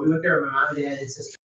we went there with my mom and dad and sister.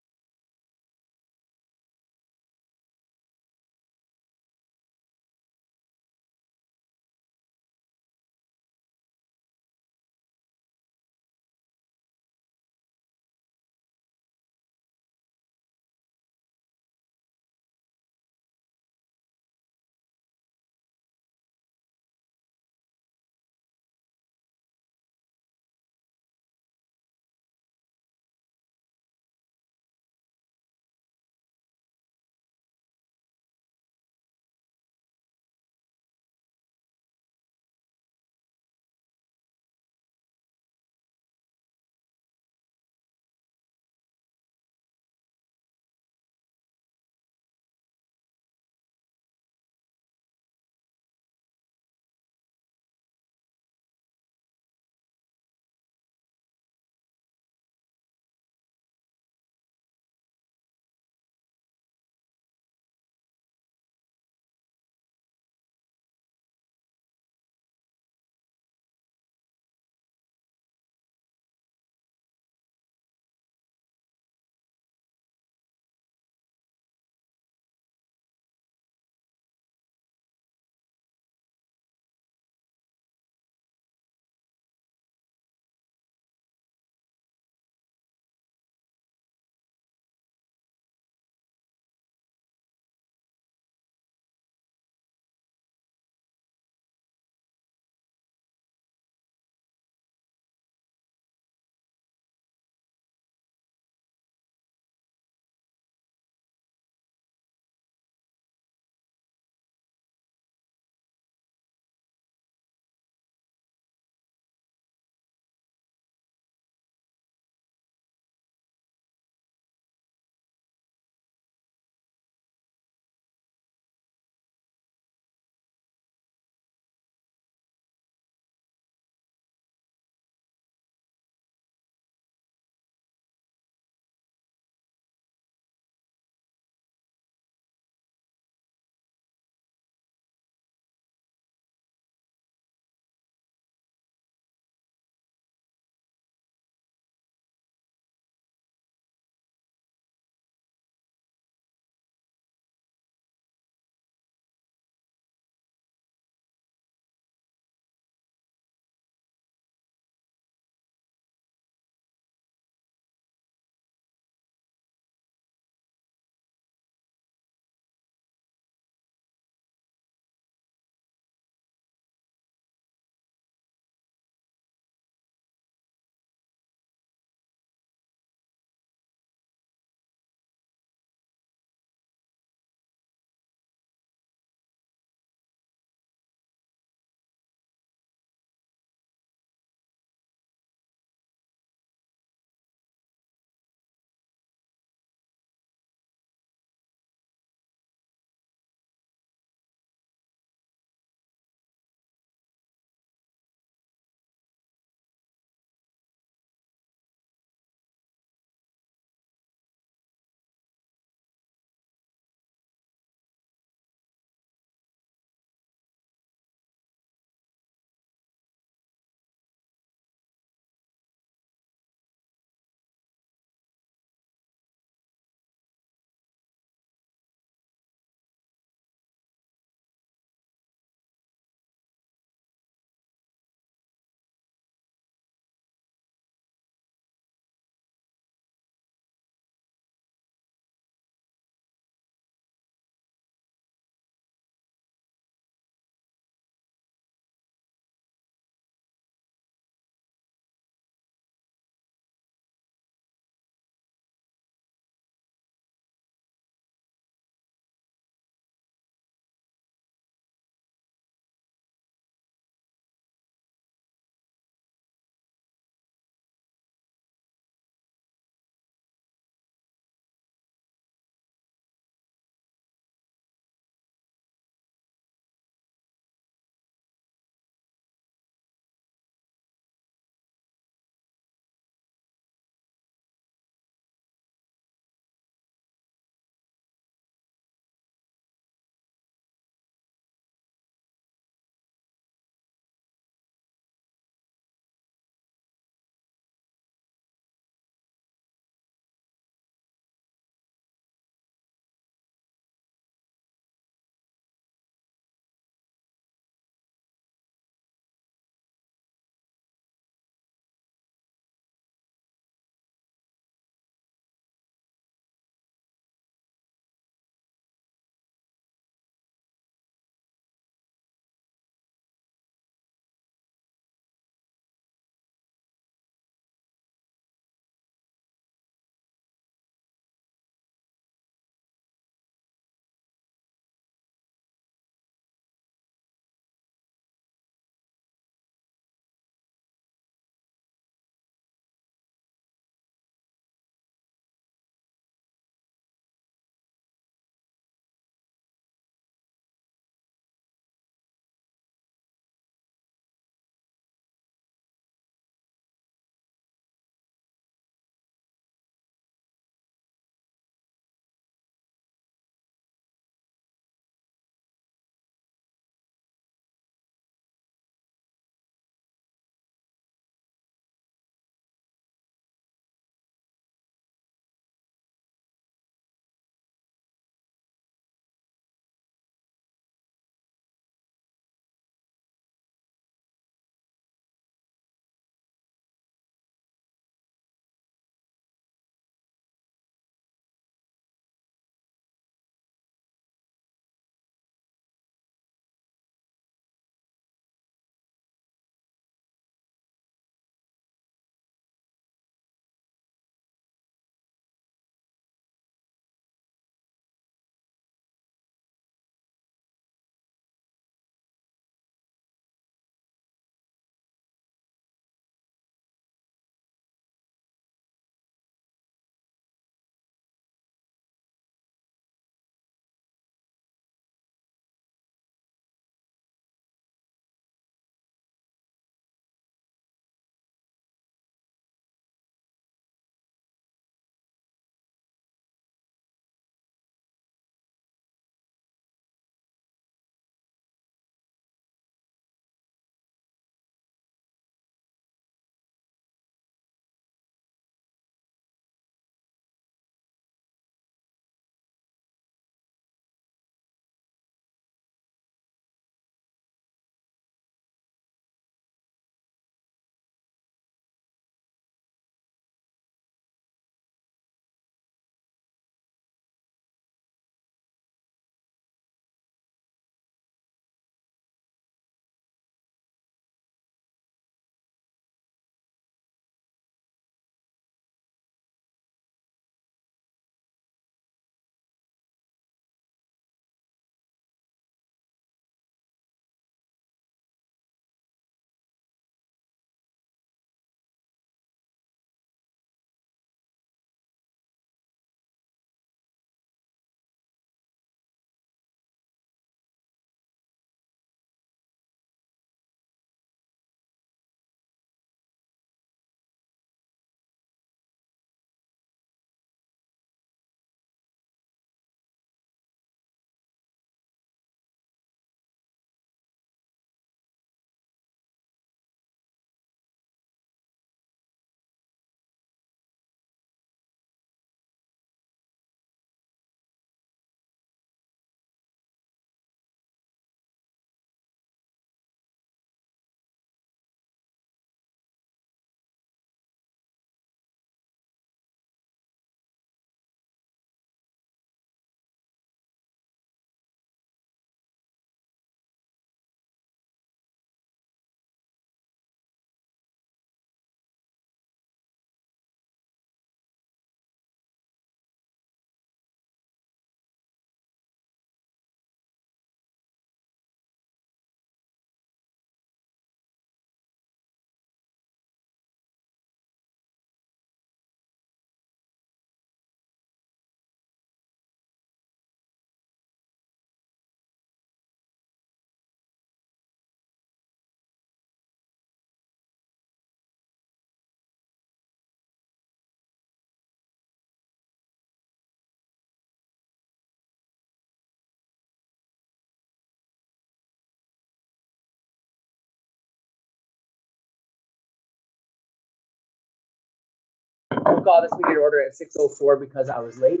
call this meeting to order at 6:04 because I was late.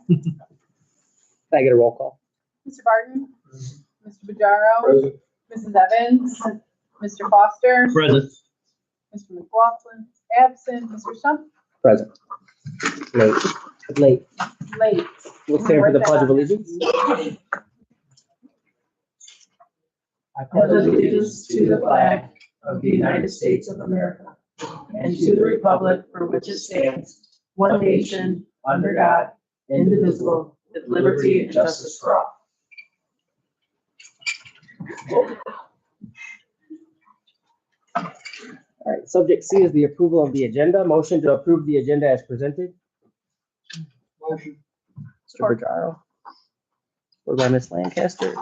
Can I get a roll call? Mr. Barton? Mr. Pajaro? Mrs. Evans? Mr. Foster? Present. Mr. McLaughlin, absent. Mr. Stump? Present. Late. Late. We'll stand for the Pledge of Allegiance. I pledge allegiance to the flag of the United States of America and to the republic for which it stands, one nation, under God, indivisible, with liberty and justice for all. All right, subject C is the approval of the agenda. Motion to approve the agenda as presented. Motion. Mr. Pajaro. Or by Ms. Lancaster.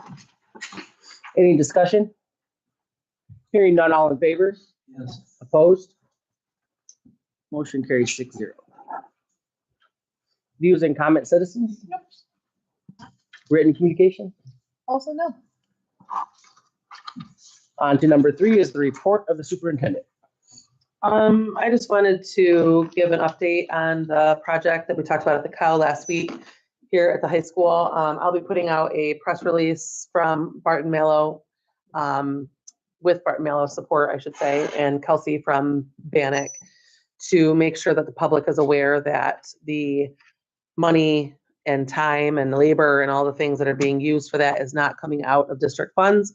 Any discussion? Hearing none, all in favor? Yes. Opposed? Motion carries 6-0. Views and comments, citizens? Written communication? Also no. On to number 3 is the report of the superintendent. I just wanted to give an update on the project that we talked about at the COW last week here at the high school. I'll be putting out a press release from Barton Mallow, with Barton Mallow support, I should say, and Kelsey from Bannock, to make sure that the public is aware that the money and time and labor and all the things that are being used for that is not coming out of district funds.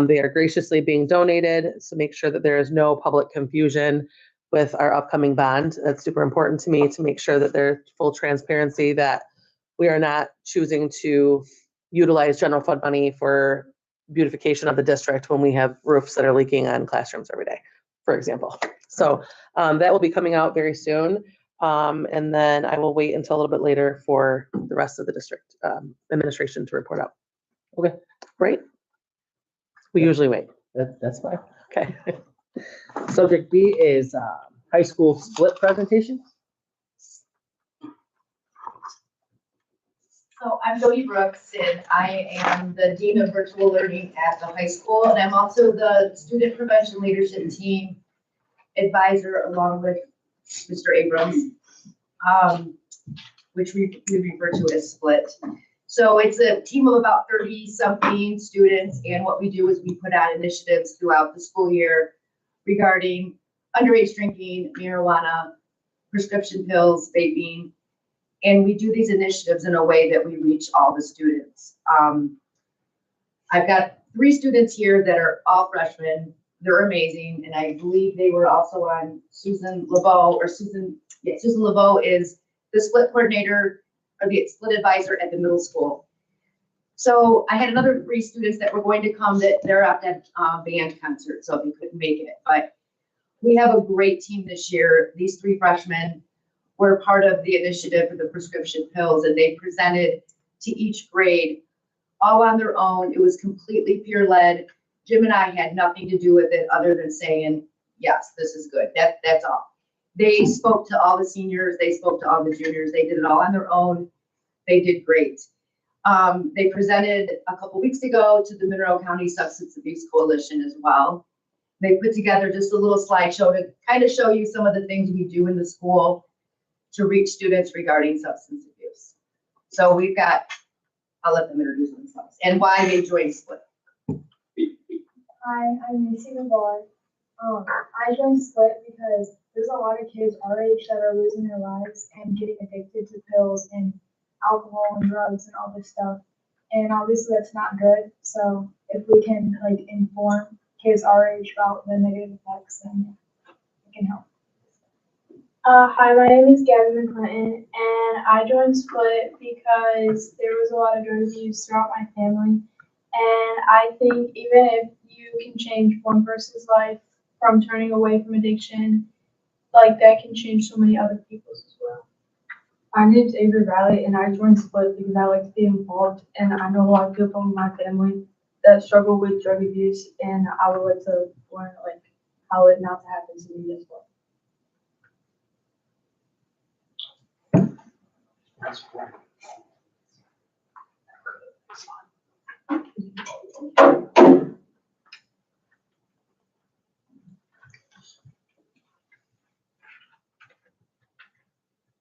They are graciously being donated, so make sure that there is no public confusion with our upcoming bond. That's super important to me, to make sure that there's full transparency, that we are not choosing to utilize general fund money for beautification of the district when we have roofs that are leaking on classrooms every day, for example. So that will be coming out very soon. And then I will wait until a little bit later for the rest of the district administration to report out. Okay, great. We usually wait. That's fine. Okay. Subject B is high school split presentation. So I'm Jody Brooks, and I am the Dean of Virtual Learning at the high school, and I'm also the Student Prevention Leadership Team Advisor along with Mr. Abrams, which we refer to as Split. So it's a team of about 30-something students, and what we do is we put out initiatives throughout the school year regarding underage drinking, marijuana, prescription pills, vaping, and we do these initiatives in a way that we reach all the students. I've got 3 students here that are all freshmen. They're amazing, and I believe they were also on Susan LeBeau, Susan LeBeau is the split coordinator or the split advisor at the middle school. So I had another 3 students that were going to come that they're at that band concert, so they couldn't make it. But we have a great team this year. These 3 freshmen were part of the initiative for the prescription pills, and they presented to each grade all on their own. It was completely peer-led. Jim and I had nothing to do with it other than saying, yes, this is good. That's all. They spoke to all the seniors. They spoke to all the juniors. They did it all on their own. They did great. They presented a couple weeks ago to the Monroe County Substance Abuse Coalition as well. They put together just a little slideshow to kind of show you some of the things we do in the school to reach students regarding substance abuse. So we've got, I'll let them introduce themselves and why they joined Split. Hi, I'm Macy Navarre. I joined Split because there's a lot of kids our age that are losing their lives and getting addicted to pills and alcohol and drugs and all this stuff. And obviously that's not good. So if we can inform kids our age about the negative effects, then it can help. Hi, my name is Gabby McClinton, and I joined Split because there was a lot of drug abuse throughout my family. And I think even if you can change one person's life from turning away from addiction, that can change so many other people's as well. My name's Avery Riley, and I joined Split because I like to be involved, and I know a lot of people in my family that struggle with drug abuse, and I would like to learn how it not to happen to me as well.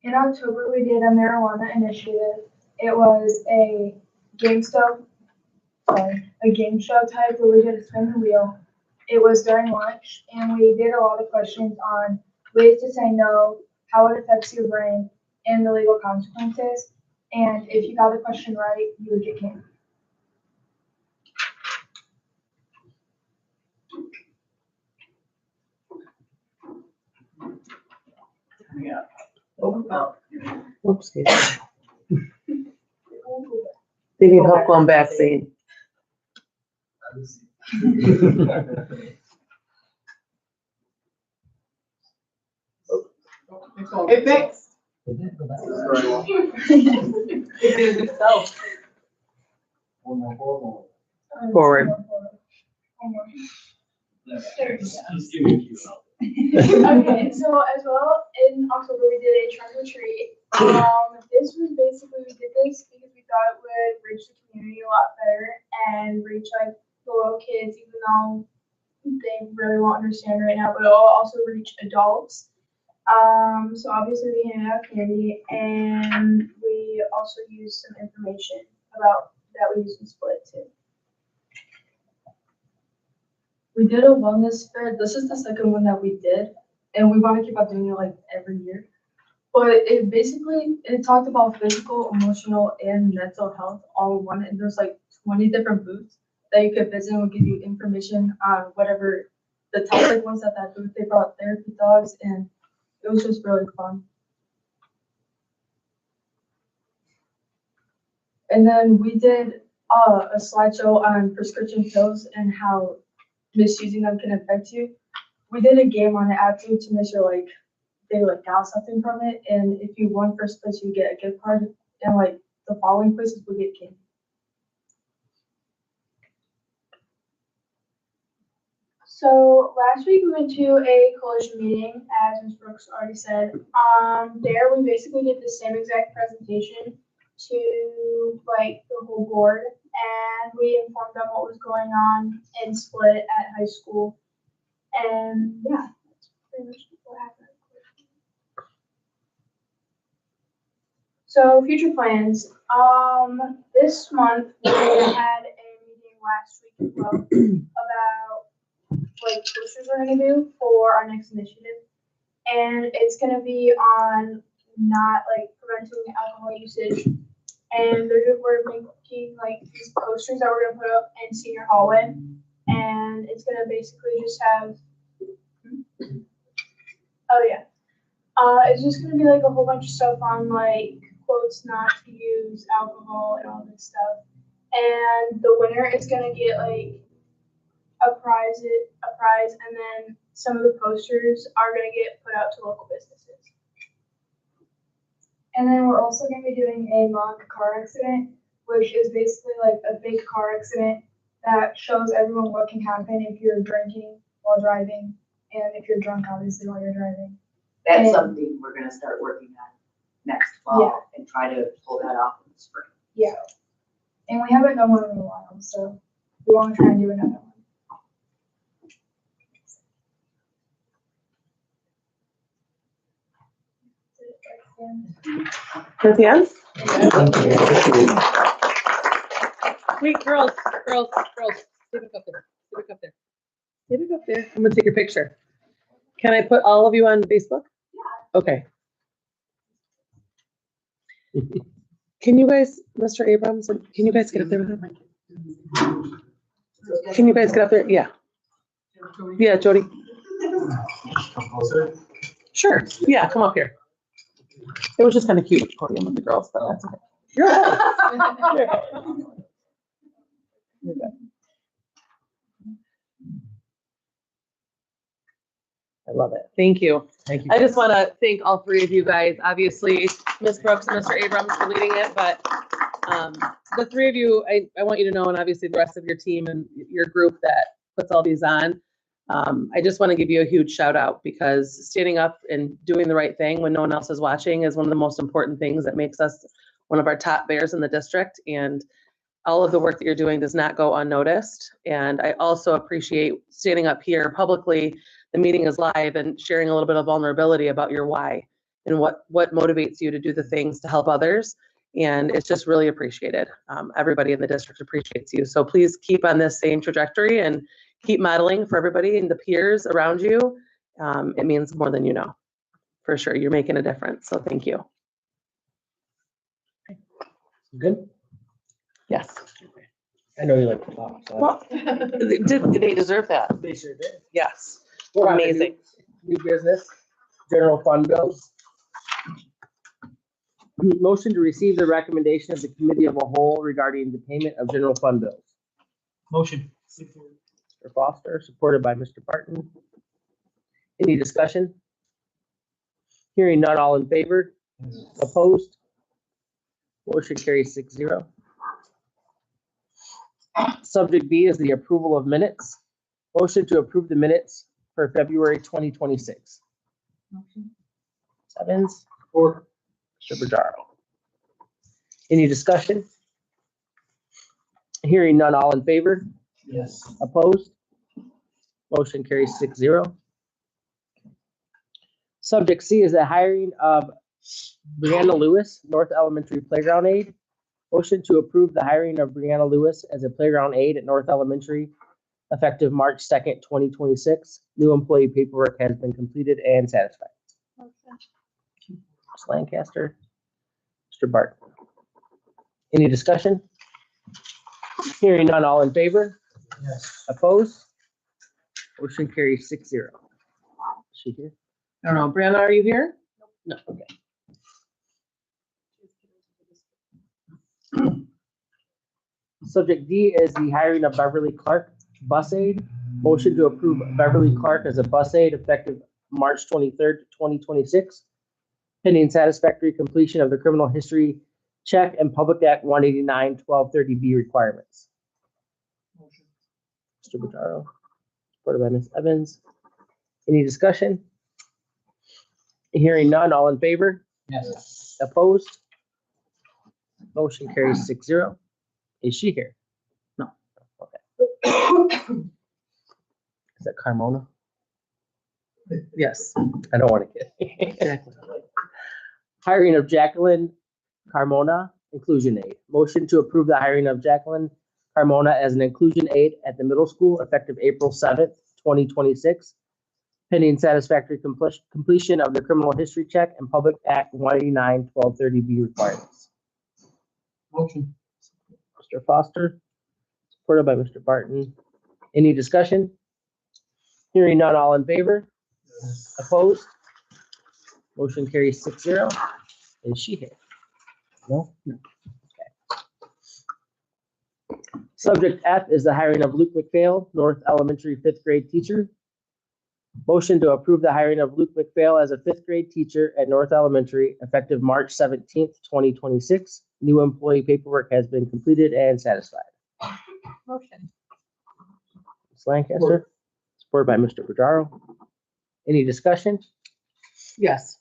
In October, we did a marijuana initiative. It was a game show type where we did a spin the wheel. It was during lunch, and we did a lot of questions on ways to say no, how it affects your brain, and the legal consequences. And if you got the question right, you would get candy. Oops. They need help going back, Zane. It fixed. One more. Forward. Okay, so as well, in October, we did a trunk or treat. This was basically, we did this because we thought it would reach the community a lot better and reach like the little kids, even though they really won't understand right now, but it'll also reach adults. So obviously we handed out candy and we also used some information about that we used in Split too. We did a wellness fair. This is the second one that we did, and we want to keep on doing it like every year. But it talked about physical, emotional, and mental health all in one. And there's like 20 different booths that you could visit and will give you information on whatever the topic was at that booth. They brought therapy dogs, and it was just really fun. And then we did a slideshow on prescription pills and how misusing them can affect you. We did a game on it after to make sure like they like got something from it, and if you won first place, you get a gift card, and like the following places would get candy. So last week we went to a coalition meeting, as Ms. Brooks already said. There we basically did the same exact presentation to like the whole board, and we informed them what was going on in Split at high school. And yeah, that's pretty much what happened. So future plans. This month we had a meeting last week as well about like posters we're gonna do for our next initiative, and it's gonna be on not like preventing alcohol usage. And we're making like these posters that we're gonna put up in senior hallway, and it's gonna basically just have. Oh yeah, it's just gonna be like a whole bunch of stuff on like quotes not to use alcohol and all this stuff. And the winner is gonna get like a prize, and then some of the posters are gonna get put out to local businesses. And then we're also going to be doing a mock car accident, which is basically like a big car accident that shows everyone what can happen if you're drinking while driving, and if you're drunk, obviously, while you're driving. That's And- something we're gonna start working on next fall and try to pull that off in the spring. Yeah. And we haven't done one in a while, so we want to try and do another one. At the end? Wait, girls. Stay back up there. Stay back up there. I'm gonna take your picture. Can I put all of you on Facebook? Yeah. Okay. Can you guys, Mr. Abrams, can you guys get up there with him? Can you guys get up there? Yeah. Yeah, Jody. Come closer. Sure. Yeah, come up here. It was just kind of cute with the podium with the girls, but that's okay. You're okay. You're okay. You're good. I love it. Thank you. Thank you. I just want to thank all three of you guys. Obviously, Ms. Brooks and Mr. Abrams for leading it, but the three of you, I want you to know, and obviously the rest of your team and your group that puts all these on, I just want to give you a huge shout out, because standing up and doing the right thing when no one else is watching is one of the most important things that makes us one of our top bears in the district. And all of the work that you're doing does not go unnoticed. And I also appreciate standing up here publicly. The meeting is live, and sharing a little bit of vulnerability about your why. and what motivates you to do the things to help others. And it's just really appreciated. Everybody in the district appreciates you. So please keep on this same trajectory and keep modeling for everybody and the peers around you. It means more than you know, for sure. You're making a difference. So thank you. Good? Yes. I know you like to talk, so. Well, they deserve that. They sure did. Yes. We're on to Amazing. New business, general fund bills. Motion to receive the recommendation of the committee of a whole regarding the payment of general fund bills. Motion. Mr. Foster, supported by Mr. Barton. Any discussion? Hearing none, all in favor? Opposed? Motion carries 6-0. Subject B is the approval of minutes. Motion to approve the minutes for February 2026. Evans or Mr. Bajaro. Any discussion? Hearing none, all in favor? Yes. Opposed? Motion carries 6-0. Subject C is the hiring of Brianna Lewis, North Elementary Playground Aide. Motion to approve the hiring of Brianna Lewis as a playground aide at North Elementary effective March 2nd, 2026. New employee paperwork has been completed and satisfied. Ms. Lancaster, Mr. Barton. Any discussion? Hearing none, all in favor? Yes. Opposed? Motion carries 6-0. Is she here? I don't know. Brianna, are you here? No, okay. Subject D is the hiring of Beverly Clark, bus aide. Motion to approve Beverly Clark as a bus aide effective March 23rd, 2026. Pending satisfactory completion of the criminal history check and Public Act 189 1230B requirements. Mr. Bajaro, supported by Ms. Evans. Any discussion? Hearing none, all in favor? Yes. Opposed? Motion carries 6-0. Is she here? No. Okay. Is that Carmona? Yes. I don't want to get. Hiring of Jacqueline Carmona, inclusion aide. Motion to approve the hiring of Jacqueline Carmona as an inclusion aide at the middle school effective April 7th, 2026. Pending satisfactory completion of the criminal history check and Public Act 189 1230B requirements. Motion. Mr. Foster, supported by Mr. Barton. Any discussion? Hearing none, all in favor? Opposed? Motion carries 6-0. Is she here? No? No. Okay. Subject F is the hiring of Luke McPhail, North Elementary 5th grade teacher. Motion to approve the hiring of Luke McPhail as a 5th grade teacher at North Elementary effective March 17th, 2026. New employee paperwork has been completed and satisfied. Motion. Ms. Lancaster, supported by Mr. Bajaro. Any discussion? Yes.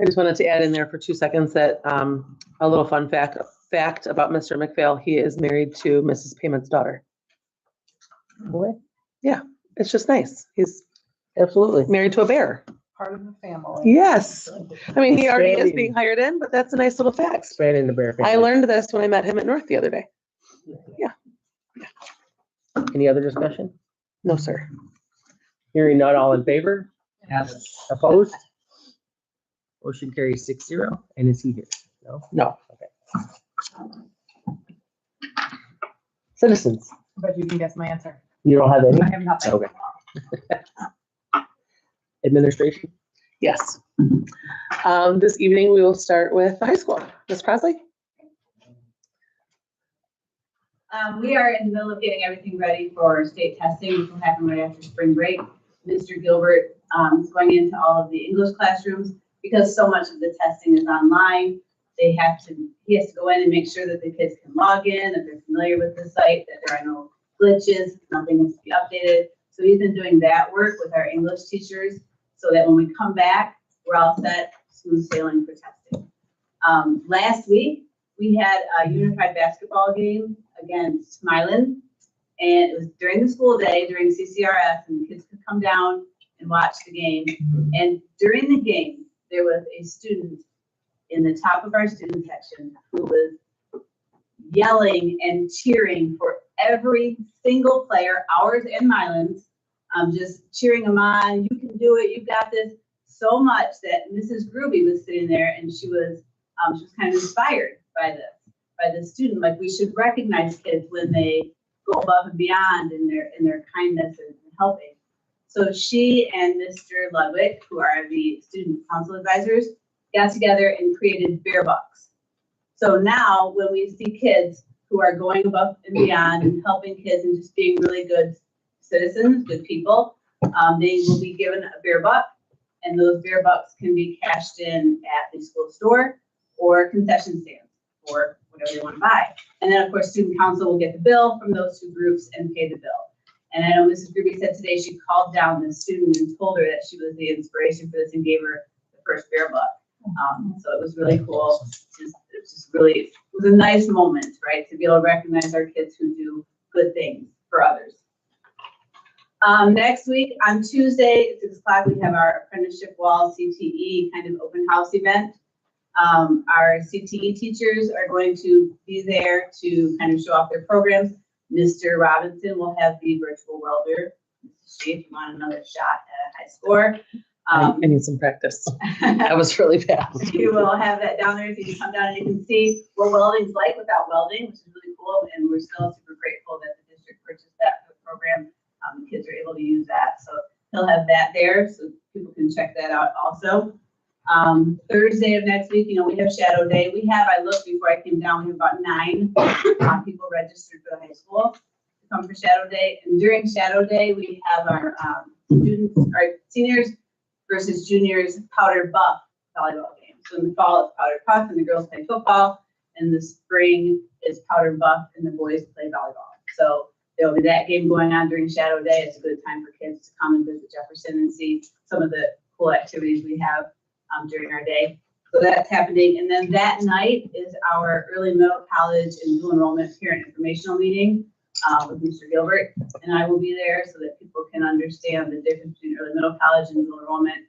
I just wanted to add in there for 2 seconds that a little fun fact about Mr. McPhail. He is married to Mrs. Payment's daughter. Boy, It's just nice. He's absolutely. married to a bear. Part of the family. Yes. I mean, he already is Expanding. being hired in, but that's a nice little fact. Expanding the bear family. I learned this when I met him at North the other day. Any other discussion? No, sir. Hearing none, all in favor? Yes. Opposed? Motion carries 6-0. And is he here? No? No. Citizens, But you can guess my answer. you don't have any? I have nothing. Okay. Administration? Yes. This evening, we will start with the high school. Ms. Presley? We are in the middle of getting everything ready for state testing, which will happen right after spring break. Mr. Gilbert is going into all of the English classrooms because so much of the testing is online. He has to go in and make sure that the kids can log in, that they're familiar with the site, that there are no glitches, nothing needs to be updated. So he's been doing that work with our English teachers so that when we come back, we're all set, smooth sailing for testing. Last week, we had a unified basketball game against Milan, and it was during the school day, during CCRF, and the kids could come down and watch the game. And during the game, there was a student in the top of our student section who was yelling and cheering for every single player, ours and Milan's, just cheering them on. You can do it. You got this. So much that Mrs. Gruby was sitting there and she was kind of inspired by this student. Like, we should recognize kids when they go above and beyond in their kindness and helping. So she and Mr. Ludwig, who are the student council advisors, got together and created bear bucks. So now when we see kids who are going above and beyond and helping kids and just being really good citizens, good people, they will be given a bear buck, and those bear bucks can be cashed in at the school store or concession stands or whatever they want to buy. And then of course, student council will get the bill from those two groups and pay the bill. And I know Mrs. Gruby said today she called down the student and told her that she was the inspiration for this and gave her the first bear buck. So it was really cool. It was a nice moment, right? To be able to recognize our kids who do good things for others. Next week on Tuesday at 6 o'clock, we have our apprenticeship wall CTE kind of open house event. Our CTE teachers are going to be there to kind of show off their programs. Mr. Robinson will have the virtual welder. See if you want another shot at a high score. I need some practice. That was really fast. You will have that down there so you can come down and you can see what welding's like without welding, which is really cool. And we're still super grateful that the district purchased that for the program. The kids are able to use that. So he'll have that there so people can check that out also. Thursday of next week, we have Shadow Day. I looked before I came down, we have about 9 people registered for the high school to come for Shadow Day. And during Shadow Day, we have our our seniors versus juniors powder buff volleyball game. So in the fall, it's powder puff and the girls play football. In the spring, it's powder buff and the boys play volleyball. So there will be that game going on during Shadow Day. It's a good time for kids to come and visit Jefferson and see some of the cool activities we have during our day. So that's happening. And then that night is our early middle college and dual enrollment parent informational meeting with Mr. Gilbert. And I will be there so that people can understand the difference between early middle college and dual enrollment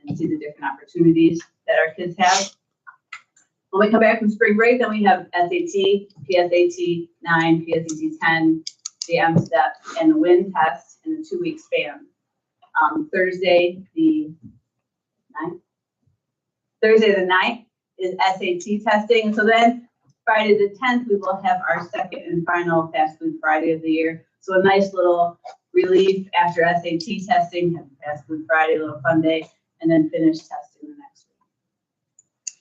and see the different opportunities that our kids have. When we come back from spring break, then we have SAT, PSAT 9, PSAT 10, the M-STEP, and the WIN test in a 2-week span. Thursday the 9th is SAT testing. So then Friday the 10th, we will have our second and final Fast Food Friday of the year. So a nice little relief after SAT testing, have Fast Food Friday, a little fun day, and then finish testing the next week.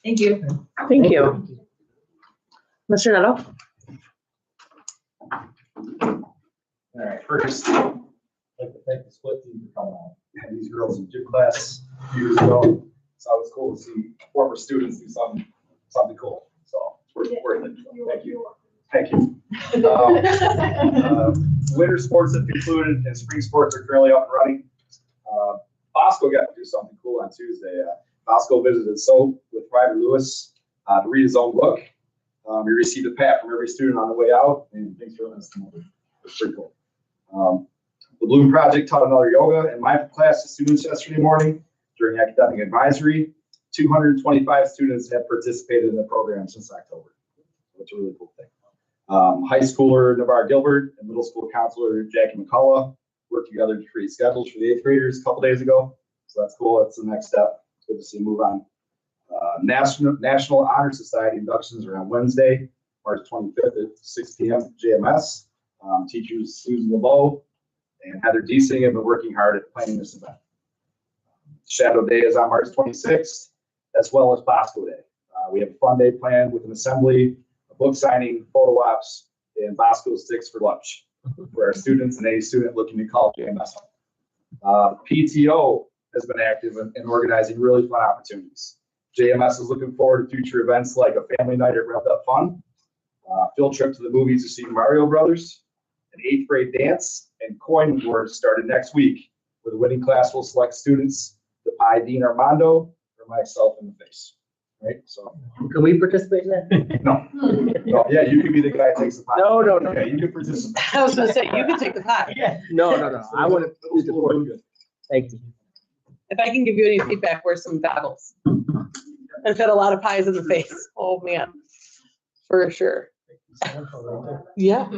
Thank you. Thank you. Mr. Netto? All right, first, I'd like to thank the split team for coming on. I had these girls in gym class a few years ago, so it was cool to see former students do something cool. So it's worth it. So thank you. Thank you. Winter sports have concluded and spring sports are currently up and running. Bosco got to do something cool on Tuesday. Bosco visited SOAP with Ryder Lewis to read his own book. He received a pat from every student on the way out, and thanks for listening. It was pretty cool. The Bloom Project taught another yoga and mindful class to students yesterday morning during academic advisory. 225 students have participated in the program since October. So it's a really cool thing. High schooler Navarre Gilbert and middle school counselor Jackie McCullough worked together to create schedules for the 8th graders a couple days ago. So that's cool. That's the next step. It's good to see move on. National Honor Society inductions are on Wednesday, March 25th at 6 p.m. at JMS. Teachers Susan LeBeau and Heather Deasing have been working hard at planning this event. Shadow Day is on March 26th, as well as Bosco Day. We have a fun day planned with an assembly, a book signing, photo ops, and Bosco sticks for lunch for our students and any student looking to call JMS home. PTO has been active in organizing really fun opportunities. JMS is looking forward to future events like a family night at Revved Up Fun, field trip to the movies to see Mario Brothers, an 8th grade dance, and coin awards started next week, where the winning class will select students to pie Dean Armando or myself in the face. Right? So Can we participate in that? no. Yeah, you can be the guy that takes the pie. No. Yeah, you can participate. I was gonna say, you can take the pie. No. I want to use the board. Thank you. If I can give you any feedback, wear some goggles. I've had a lot of pies in the face. Oh, man. For sure. Yeah.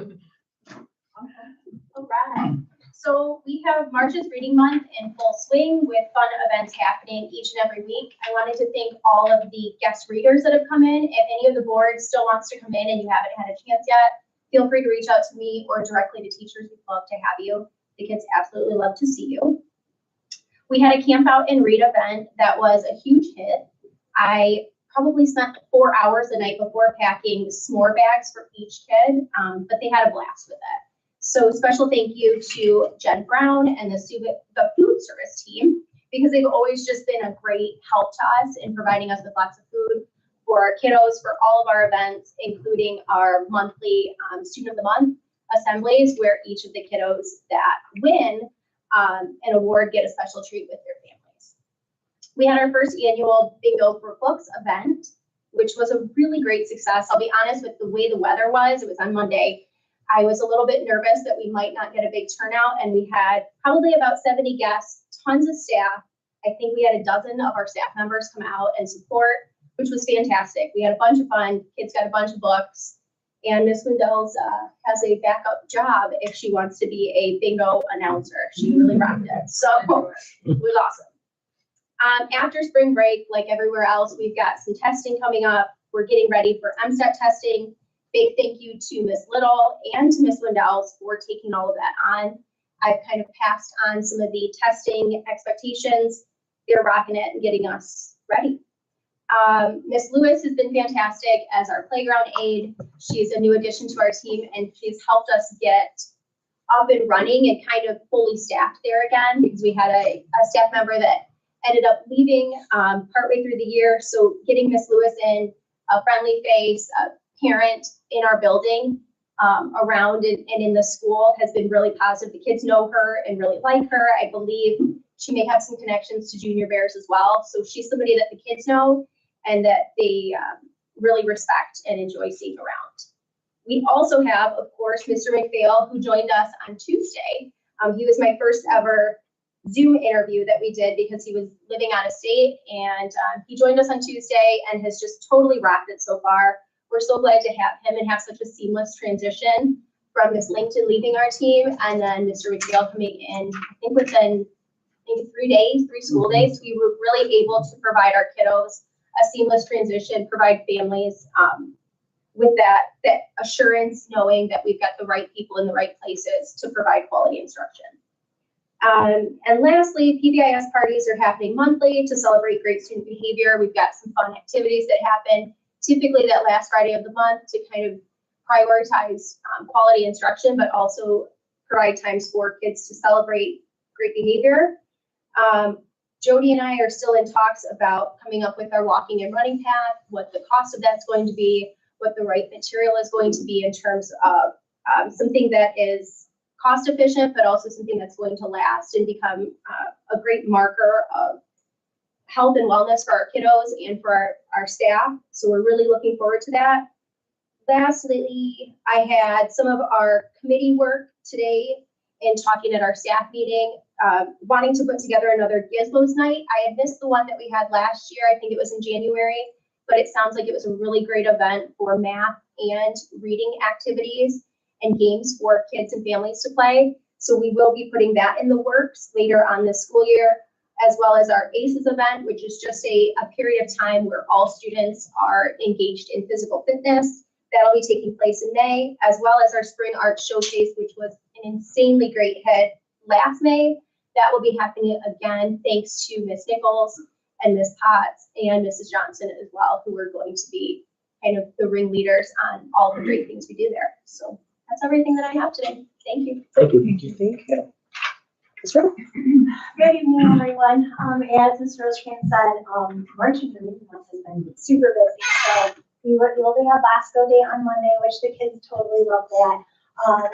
All right. So we have March's Reading Month in full swing with fun events happening each and every week. I wanted to thank all of the guest readers that have come in. If any of the board still wants to come in and you haven't had a chance yet, feel free to reach out to me or directly to teachers. We'd love to have you. The kids absolutely love to see you. We had a camp out and read event that was a huge hit. I probably spent 4 hours the night before packing s'more bags for each kid, but they had a blast with it. So special thank you to Jen Brown and the food service team, because they've always just been a great help to us in providing us with lots of food for our kiddos for all of our events, including our monthly Student of the Month assemblies, where each of the kiddos that win an award get a special treat with their families. We had our first annual Bingo for Books event, which was a really great success. I'll be honest, with the way the weather was, it was on Monday. I was a little bit nervous that we might not get a big turnout, and we had probably about 70 guests, tons of staff. I think we had a dozen of our staff members come out and support, which was fantastic. We had a bunch of fun. Kids got a bunch of books, and Miss Wendell's has a backup job if she wants to be a bingo announcer. She really rocked it. So it was awesome. After spring break, like everywhere else, we've got some testing coming up. We're getting ready for MSTEP testing. Big thank you to Miss Little and to Miss Wendell's for taking all of that on. I've kind of passed on some of the testing expectations. They're rocking it and getting us ready. Miss Lewis has been fantastic as our playground aide. She's a new addition to our team, and she's helped us get up and running and kind of fully staffed there again, because we had a staff member that ended up leaving partway through the year. So getting Miss Lewis in, a friendly face, a parent in our building around and in the school has been really positive. The kids know her and really like her. I believe she may have some connections to Junior Bears as well. So she's somebody that the kids know and that they really respect and enjoy seeing around. We also have, of course, Mr. McPhail, who joined us on Tuesday. He was my first ever Zoom interview that we did because he was living out of state, and he joined us on Tuesday and has just totally rocked it so far. We're so glad to have him and have such a seamless transition from Miss Langton leaving our team and then Mr. McPhail coming in, I think within maybe 3 school days. We were really able to provide our kiddos a seamless transition, provide families with that assurance, knowing that we've got the right people in the right places to provide quality instruction. And lastly, PBIS parties are happening monthly to celebrate great student behavior. We've got some fun activities that happen typically that last Friday of the month to kind of prioritize quality instruction, but also provide times for kids to celebrate great behavior. Jody and I are still in talks about coming up with our walking and running path, what the cost of that's going to be, what the right material is going to be in terms of something that is cost efficient, but also something that's going to last and become a great marker of health and wellness for our kiddos and for our staff. So we're really looking forward to that. Lastly, I had some of our committee work today in talking at our staff meeting, wanting to put together another Gizmos night. I had missed the one that we had last year. I think it was in January, but it sounds like it was a really great event for math and reading activities and games for kids and families to play. So we will be putting that in the works later on this school year, as well as our ACES event, which is just a period of time where all students are engaged in physical fitness. That'll be taking place in May, as well as our Spring Art Showcase, which was an insanely great hit last May. That will be happening again, thanks to Miss Nichols and Miss Potts and Mrs. Johnson as well, who are going to be kind of the ringleaders on all the great things we do there. So that's everything that I have today. Thank you. Thank you. Thank you. Thank you. Ms. Rowe? Good evening, everyone. As Ms. Rosecrans said, March and Reading Month has been super busy. So we will have LASCO Day on Monday, which the kids totally love that.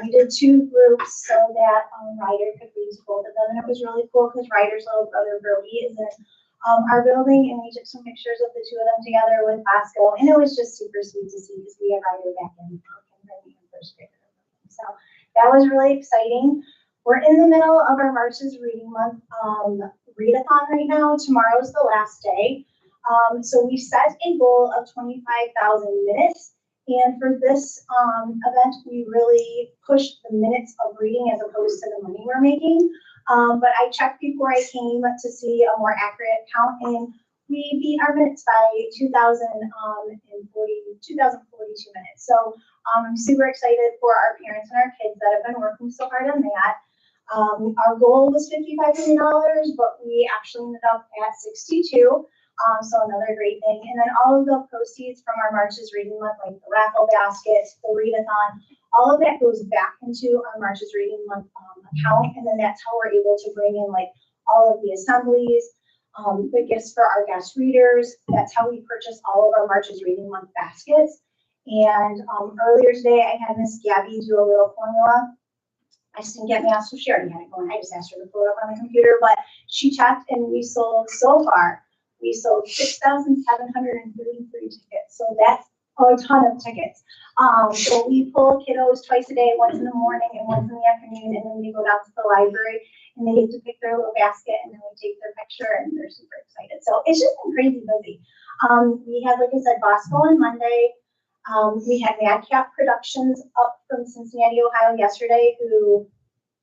We did 2 groups so that Ryder could use both of them, and it was really cool because Ryder's little brother Brody is in our building, and we took some pictures of the 2 of them together with LASCO, and it was just super sweet to see because we had Ryder back in first grade. So that was really exciting. We're in the middle of our March's Reading Month. readathon right now. Tomorrow's the last day. So we set a goal of 25,000 minutes. And for this event, we really pushed the minutes of reading as opposed to the money we're making. But I checked before I came to see a more accurate count, and we beat our minutes by 2,042 minutes. So I'm super excited for our parents and our kids that have been working so hard on that. Our goal was $5,500, but we actually ended up at 62. So another great thing. And then all of the proceeds from our Marches Reading Month, like the raffle baskets, the readathon, all of that goes back into our Marches Reading Month account. And then that's how we're able to bring in like all of the assemblies, the gifts for our guest readers. That's how we purchase all of our Marches Reading Month baskets. And earlier today, I had Miss Gabby do a little formula. I just didn't get me asked if she already had it going. I just asked her to pull it up on the computer, but she checked and we sold so far. We sold 6,733 tickets. So that's a ton of tickets. So we pull kiddos twice a day, once in the morning and once in the afternoon, and then we go down to the library and they get to pick their little basket and then we take their picture and they're super excited. So it's just been crazy busy. We had, like I said, Bosco on Monday. We had Madcap Productions up from Cincinnati, Ohio yesterday, who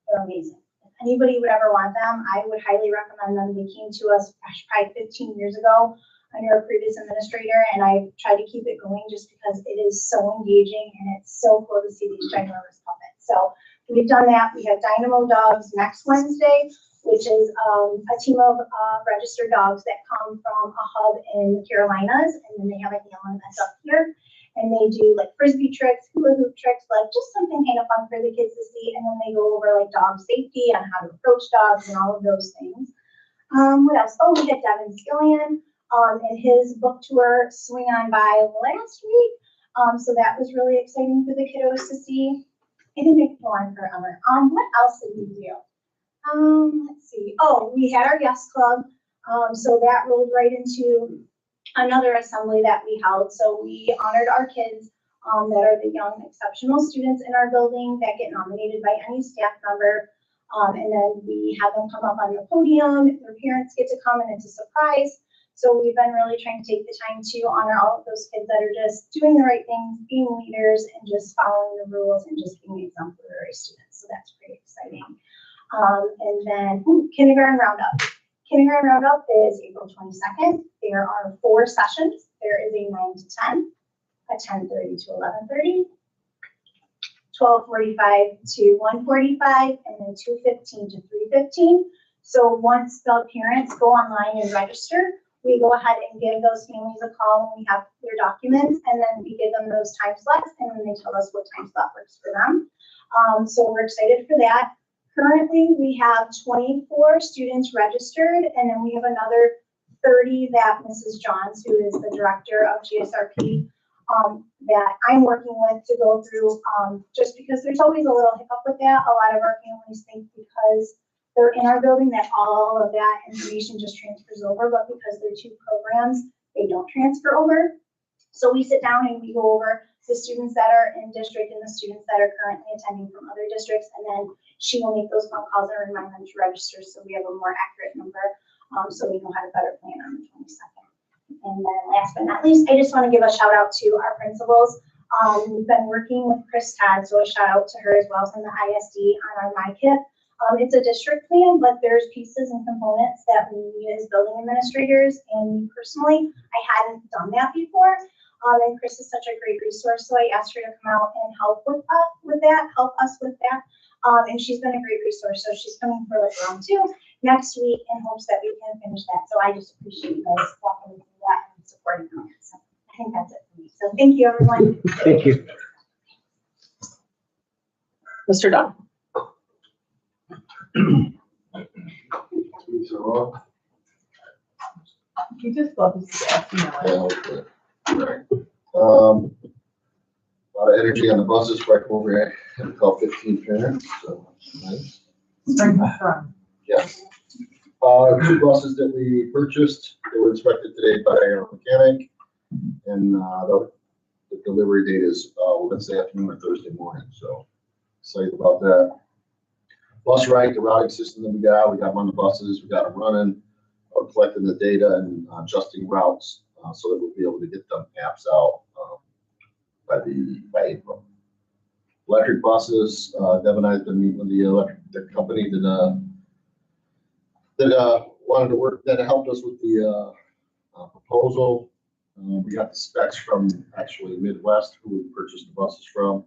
are amazing. If anybody would ever want them, I would highly recommend them. They came to us probably 15 years ago under a previous administrator, and I tried to keep it going just because it is so engaging and it's so cool to see these ginormous puppets. So we've done that. We have Dynamo Dogs next Wednesday, which is a team of registered dogs that come from a hub in the Carolinas, and then they have a Hamlin that's up here. And they do like frisbee tricks, hula hoop tricks, like just something kind of fun for the kids to see. And then they go over like dog safety and how to approach dogs and all of those things. What else? Oh, we had Devin Skillian and his book tour Swing On By last week. So that was really exciting for the kiddos to see. I think it could go on forever. What else did we do? Let's see. Oh, we had our guest club. So that rolled right into another assembly that we held. So we honored our kids that are the young exceptional students in our building that get nominated by any staff member. And then we have them come up on the podium. Their parents get to come and it's a surprise. So we've been really trying to take the time to honor all of those kids that are just doing the right things, being leaders, and just following the rules and just being exemplary students. So that's pretty exciting. And then kindergarten roundup. Kindergarten roundup is April 22nd. There are 4 sessions. There is a 9 to 10, a 10:30 to 11:30, 12:45 to 1:45, and then 2:15 to 3:15. So once the parents go online and register, we go ahead and give those families a call when we have their documents, and then we give them those time slots, and then they tell us what time slot works for them. So we're excited for that. Currently, we have 24 students registered, and then we have another 30 that Mrs. Johns, who is the director of GSRP, that I'm working with to go through, just because there's always a little hiccup with that. A lot of our families think because they're in our building that all of that information just transfers over, but because they're 2 programs, they don't transfer over. So we sit down and we go over the students that are in district and the students that are currently attending from other districts, and then she will make those phone calls and remind them to register so we have a more accurate number, so we know how to better plan on the 22nd. And then last but not least, I just want to give a shout out to our principals. We've been working with Chris Todd, so a shout out to her as well from the ISD on our MyKit. It's a district plan, but there's pieces and components that we need as building administrators, and me personally, I hadn't done that before. And Chris is such a great resource, so I asked her to come out and help us with that. And she's been a great resource, so she's coming for like round 2 next week in hopes that we can finish that. So I just appreciate you guys walking me through that and supporting me. So I think that's it for me. So thank you, everyone. Thank you. Mr. Dunn. You just love to see us, A lot of energy on the buses right over here. I had to call 15 parents, so nice. Yeah. 2 buses that we purchased, they were inspected today by our mechanic, and the delivery date is Wednesday afternoon or Thursday morning, so excited about that. Bus right, the routing system that we got them on the buses, we got them running, collecting the data and adjusting routes, so that we'll be able to get them apps out, by April. Electric buses, Deb and I have been meeting with the company that wanted to work, that helped us with the proposal. We got the specs from actually Midwest, who we purchased the buses from,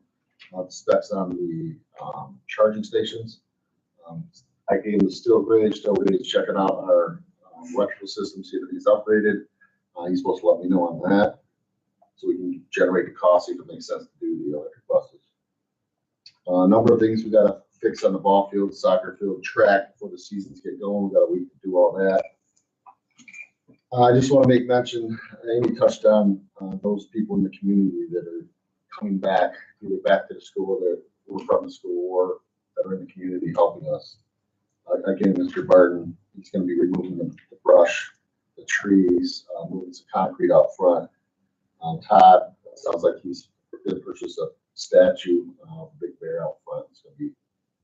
the specs on the charging stations. I gave him the still grade to check it out, our electrical system, see if it's upgraded. He's supposed to let me know on that, so we can generate the cost, see if it makes sense to do the electric buses. A number of things we got to fix on the ball field, soccer field, track before the seasons get going. We got a week to do all that. I just want to make mention, Amy touched on those people in the community that are coming back, either back to the school that were from the school or that are in the community helping us. Again, Mr. Barton, he's going to be removing the brush, the trees, moving some concrete out front. Todd, sounds like he's going to purchase a statue of Big Bear out front. It's going to be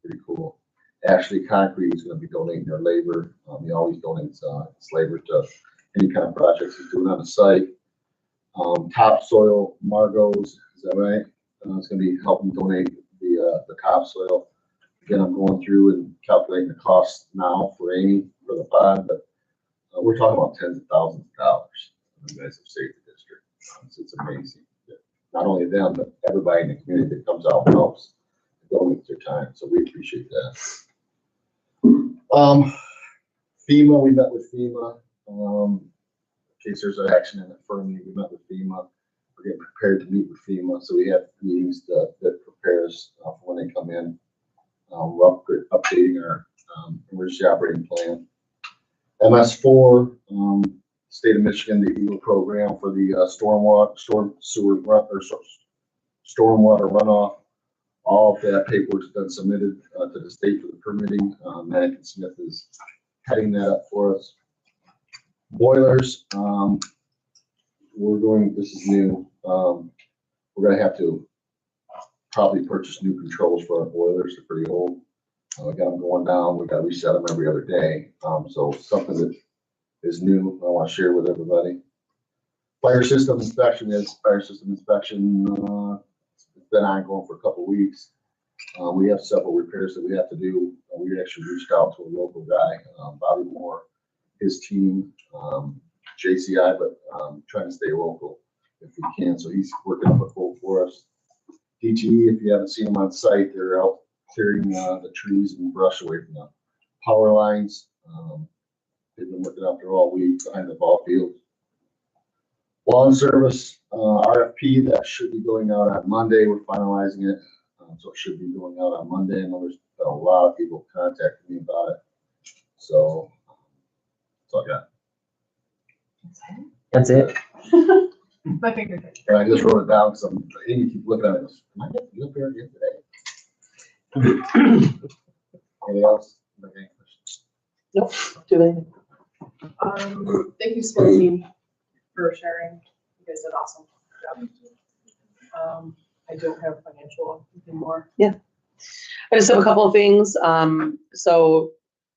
pretty cool. Ashley Concrete is going to be donating their labor. He always donates his labor to any kind of projects he's doing on the site. Topsoil, Margot's, is that right? It's going to be helping donate the topsoil. Again, I'm going through and calculating the cost now for Amy for the pond, but we're talking about tens of thousands of dollars. You guys have saved the district. It's amazing. Not only them, but everybody in the community that comes out and helps donate their time. So we appreciate that. FEMA, we met with FEMA. In case there's an action in it for me, we met with FEMA. We're getting prepared to meet with FEMA. So we have meetings that prepares for when they come in. We're updating our emergency operating plan. MS4, State of Michigan, the EAGLE program for the stormwater runoff. All of that paperwork's been submitted to the state for the permitting. Madigan Smith is heading that up for us. Boilers, this is new. We're going to have to probably purchase new controls for our boilers. They're pretty old. We got them going down. We got to reset them every other day. So something that is new, I want to share with everybody. Fire system inspection. It's been ongoing for a couple of weeks. We have several repairs that we have to do. We actually reached out to a local guy, Bobby Moore, his team, JCI, but trying to stay local if we can. So he's working up a quote for us. DTE, if you haven't seen them on site, they're out clearing the trees and brush away from the power lines. They've been working out there all week behind the ball field. Lawn service RFP, that should be going out on Monday. We're finalizing it, so it should be going out on Monday. I know there's been a lot of people contacting me about it, so that's all I got. That's it. My finger. And I just wrote it down because Amy keep looking at it. Am I getting you up here again today? Anything else? Okay. Nope. Do they? Thank you, school team, for sharing. You guys did awesome job. I don't have financial anymore. Yeah. I just have a couple of things. So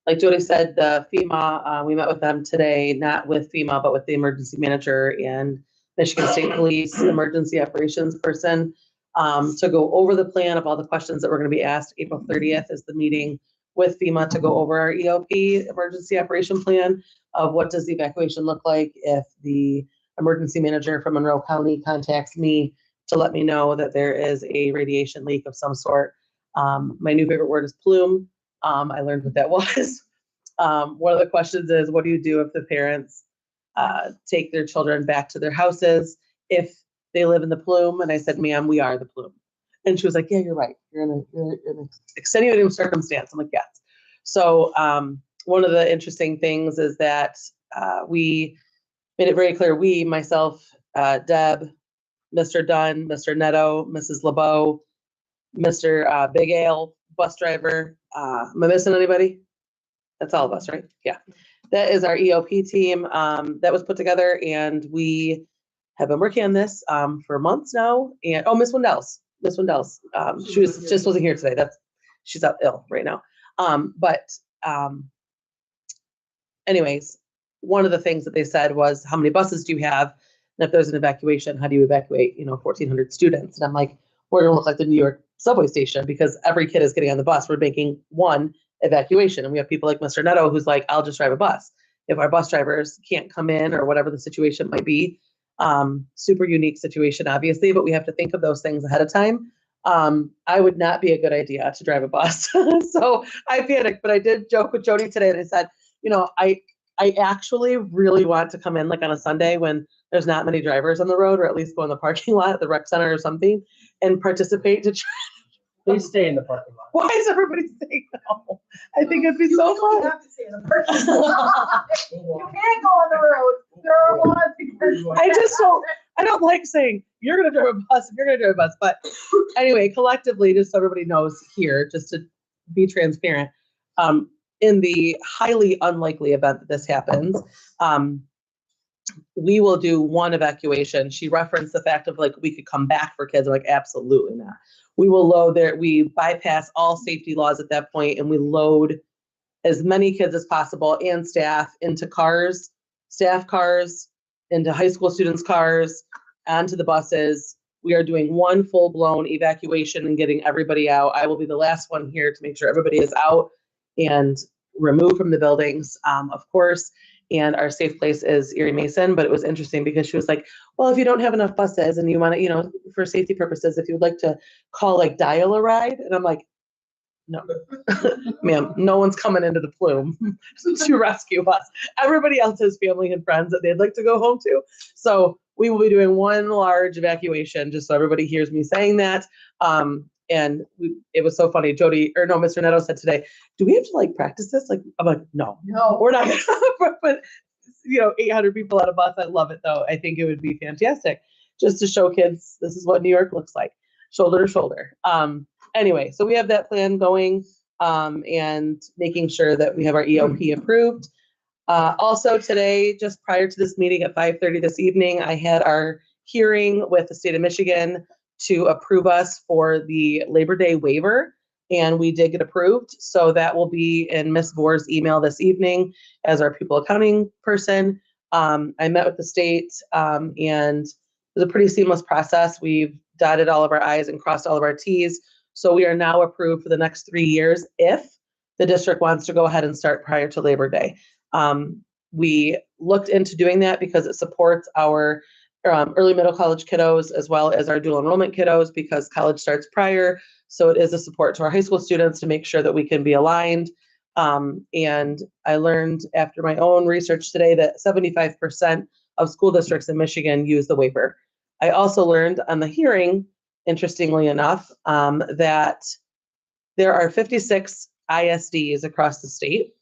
like Jody said, the FEMA, we met with them today, not with FEMA, but with the emergency manager and Michigan State Police emergency operations person, to go over the plan of all the questions that we're going to be asked. April 30th is the meeting with FEMA to go over our EOP emergency operation plan of what does the evacuation look like if the emergency manager from Monroe County contacts me to let me know that there is a radiation leak of some sort. My new favorite word is plume. I learned what that was. One of the questions is, what do you do if the parents take their children back to their houses if they live in the plume? And I said, ma'am, we are the plume. And she was like, yeah, you're right. You're in an extenuating circumstance. I'm like, yes. So one of the interesting things is that we made it very clear, we, myself, Deb, Mr. Dunn, Mr. Netto, Mrs. LeBeau, Mr. Big Ale, bus driver. Am I missing anybody? That's all of us, right? Yeah. That is our EOP team that was put together, and we have been working on this for months now. And Miss Wendell's. She just wasn't here today. She's out ill right now. Anyways, one of the things that they said was, how many buses do you have? And if there's an evacuation, how do you evacuate, 1,400 students? And I'm like, we're gonna look like the New York subway station because every kid is getting on the bus. We're making one evacuation. And we have people like Mr. Netto, who's like, I'll just drive a bus. If our bus drivers can't come in or whatever the situation might be, super unique situation, obviously, but we have to think of those things ahead of time. I would not be a good idea to drive a bus. So I panicked, but I did joke with Jody today and I said, I actually really want to come in like on a Sunday when there's not many drivers on the road, or at least go in the parking lot at the rec center or something and participate to try. Please stay in the parking lot. Why is everybody saying no? I think it'd be so fun. have to stay in the parking lot. You can't go on the road. There are laws. I don't like saying you're going to drive a bus if you're going to drive a bus. But anyway, collectively, just so everybody knows here, just to be transparent, in the highly unlikely event that this happens, we will do one evacuation. She referenced the fact of like, we could come back for kids. I'm like, absolutely not. We will load there. We bypass all safety laws at that point, and we load as many kids as possible and staff into cars, staff cars, into high school students' cars, onto the buses. We are doing one full-blown evacuation and getting everybody out. I will be the last one here to make sure everybody is out and removed from the buildings, of course. And our safe place is Erie Mason, but it was interesting because she was like, well, if you don't have enough buses and you want to, for safety purposes, if you would like to call, like, dial a ride. And I'm like, no, ma'am, no one's coming into the plume to rescue us. Everybody else has family and friends that they'd like to go home to. So we will be doing one large evacuation, just so everybody hears me saying that. And it was so funny. Mr. Netto said today, do we have to like practice this? Like, I'm like, no, we're not gonna put 800 people on a bus. I love it though. I think it would be fantastic just to show kids this is what New York looks like, shoulder to shoulder. Anyway, so we have that plan going, and making sure that we have our EOP approved. Also today, just prior to this meeting at 5:30 this evening, I had our hearing with the state of Michigan to approve us for the Labor Day waiver, and we did get approved. So that will be in Ms. Vor's email this evening as our pupil accounting person. I met with the state, and it was a pretty seamless process. We've dotted all of our I's and crossed all of our T's. So we are now approved for the next 3 years if the district wants to go ahead and start prior to Labor Day. We looked into doing that because it supports our early middle college kiddos as well as our dual enrollment kiddos, because college starts prior. So it is a support to our high school students to make sure that we can be aligned. And I learned after my own research today that 75% of school districts in Michigan use the waiver. I also learned on the hearing, interestingly enough, that there are 56 ISDs across the state.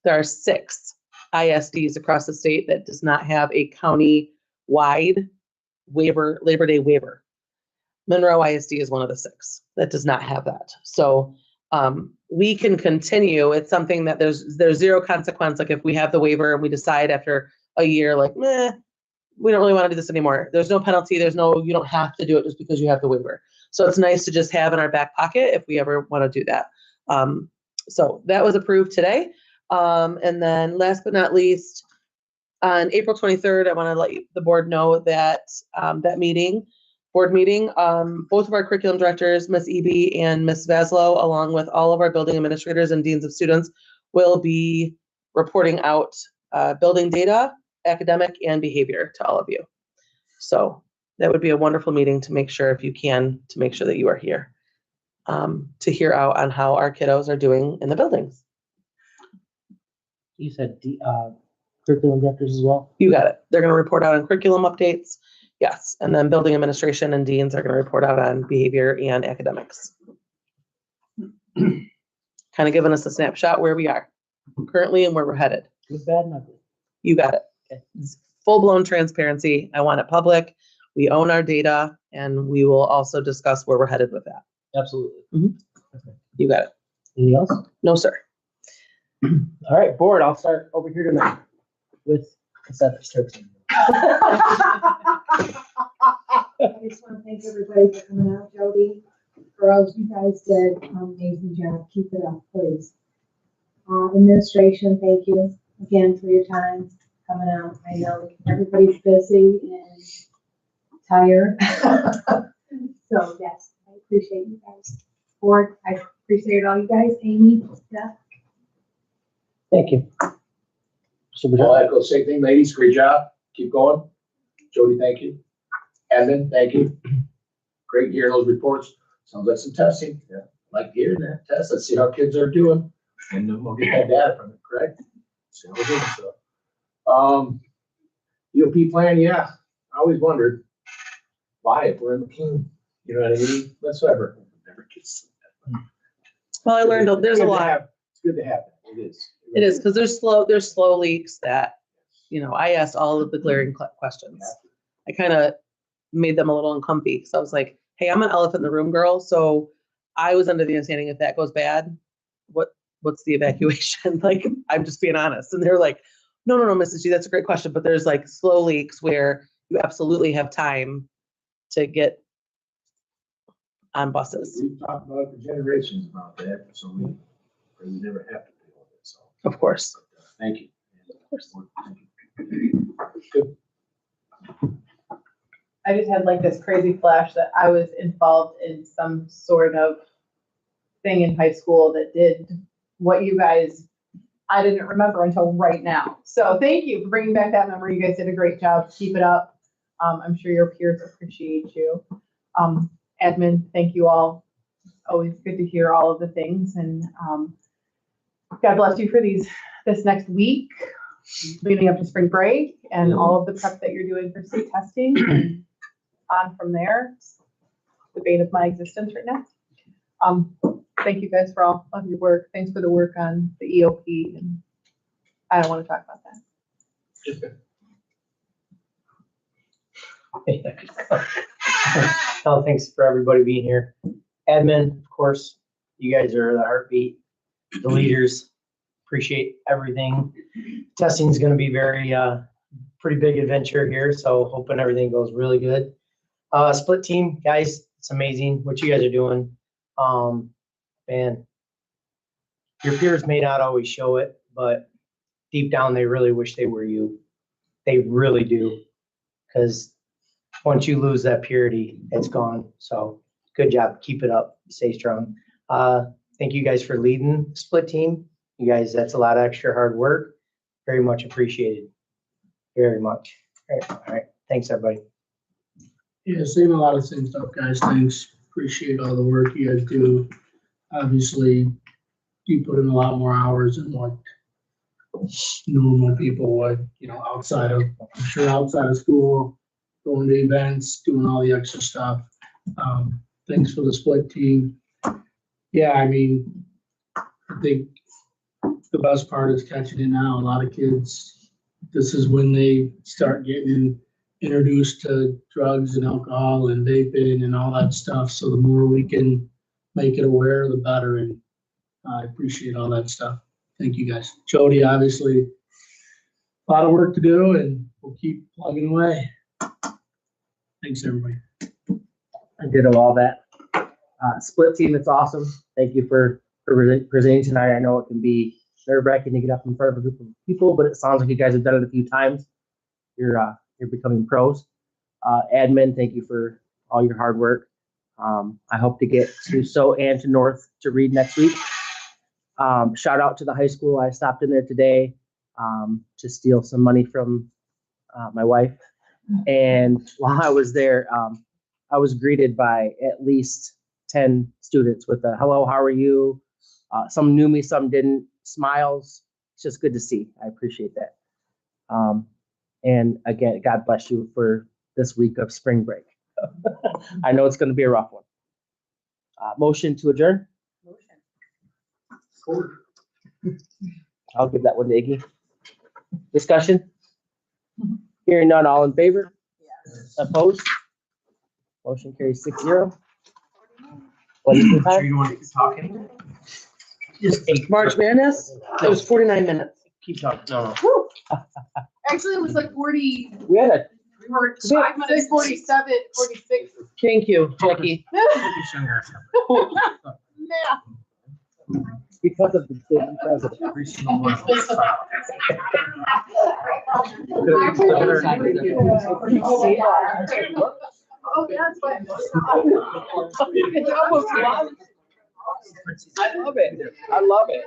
There are 6 ISDs across the state that does not have a county-wide waiver, Labor Day waiver. Monroe ISD is one of the 6 that does not have that. So we can continue. It's something that there's zero consequence. Like if we have the waiver and we decide after a year, like, meh, we don't really want to do this anymore. There's no penalty. You don't have to do it just because you have the waiver. So it's nice to just have in our back pocket if we ever want to do that. So that was approved today. And then last but not least, on April 23rd, I want to let the board know that that board meeting, both of our curriculum directors, Ms. Eby and Ms. Vaslow, along with all of our building administrators and deans of students, will be reporting out building data, academic, and behavior to all of you. So that would be a wonderful meeting to make sure, if you can, to make sure that you are here to hear out on how our kiddos are doing in the buildings. You said curriculum directors as well? You got it. They're going to report out on curriculum updates. Yes. And then building administration and deans are going to report out on behavior and academics. Kind of giving us a snapshot where we are currently and where we're headed. Good, bad, and ugly. You got it. Okay. Full-blown transparency. I want it public. We own our data, and we will also discuss where we're headed with that. Absolutely. Mm-hmm. Okay. You got it. Anything else? No, sir. All right, board, I'll start over here tonight with consent. I just want to thank everybody for coming out, Jody, for girls, you guys did an amazing job. Keep it up, please. Administration, thank you again for your time coming out. I know everybody's busy and tired. So yes, I appreciate you guys. Board, I appreciate all you guys. Amy, Steph. Thank you. I'll echo the same thing, ladies, great job, keep going. Jody, thank you. Edmund, thank you. Great hearing those reports, sounds like some testing, yeah, like hearing that test, let's see how kids are doing, and then we'll get that data from it, correct? See how we're doing, so. EOP plan, yeah, I always wondered why, if we're in the plume, you know what I mean, whatsoever. Never gets. Well, I learned there's a lot. It's good to have, it is. It is, because there's slow leaks that, I asked all of the glaring questions. I kind of made them a little uncomfy, because I was like, hey, I'm an elephant in the room girl, so I was under the understanding if that goes bad, what's the evacuation? Like, I'm just being honest. And they're like, no, Mrs. G, that's a great question, but there's like slow leaks where you absolutely have time to get on buses. We've talked about for generations about that, so we never have to deal with it, so. Of course. Thank you. Of course. Thank you. Good. I just had like this crazy flash that I was involved in some sort of thing in high school that did what you guys, I didn't remember until right now. So thank you for bringing back that memory. You guys did a great job. Keep it up. I'm sure your peers appreciate you. Admin, thank you all. Always good to hear all of the things, and God bless you for this next week, leading up to spring break, and all of the prep that you're doing for state testing, and on from there. It's the bane of my existence right now. Thank you guys for all of your work. Thanks for the work on the EOP, and I don't want to talk about that. Oh, thanks for everybody being here. Admin, of course, you guys are the heartbeat, the leaders. Appreciate everything. Testing is going to be pretty big adventure here, so hoping everything goes really good. Split team, guys, it's amazing what you guys are doing. Man, your peers may not always show it, but deep down, they really wish they were you. They really do, because once you lose that purity, it's gone. So good job. Keep it up. Stay strong. Thank you guys for leading the split team. You guys, that's a lot of extra hard work. Very much appreciated. Very much. All right. Thanks, everybody. Yeah, same, a lot of same stuff, guys. Thanks. Appreciate all the work you guys do. Obviously, you put in a lot more hours than what normal people would, outside of school, going to events, doing all the extra stuff. Thanks for the split team. Yeah, I mean, I think the best part is catching it now. A lot of kids, this is when they start getting introduced to drugs and alcohol and vaping and all that stuff. So the more we can make it aware, the better. And I appreciate all that stuff. Thank you, guys. Jody, obviously, a lot of work to do, and we'll keep plugging away. Thanks, everybody. I did all that. Split team, it's awesome. Thank you for presenting tonight. I know it can be nerve-wracking to get up in front of a group of people, but it sounds like you guys have done it a few times. You're becoming pros. Admin, thank you for all your hard work. I hope to get to SO and to North to read next week. Shout out to the high school. I stopped in there today to steal some money from my wife. And while I was there, I was greeted by at least 10 students with a hello, how are you? Some knew me, some didn't. Smiles. It's just good to see. I appreciate that. And again, God bless you for this week of spring break. I know it's going to be a rough one. Motion to adjourn? I'll give that one to Iggy. Discussion? Hearing none, all in favor? Yes. Opposed? Motion carries 6-0. What is the time? Sure you want to talk anymore? Just March Madness? It was 49 minutes. Keep talking. No. Actually, it was like 40. We had a We were 5 minutes, 47, 46. Thank you, Jackie. Because of the city president. Oh, that's fine. I love it. I love it.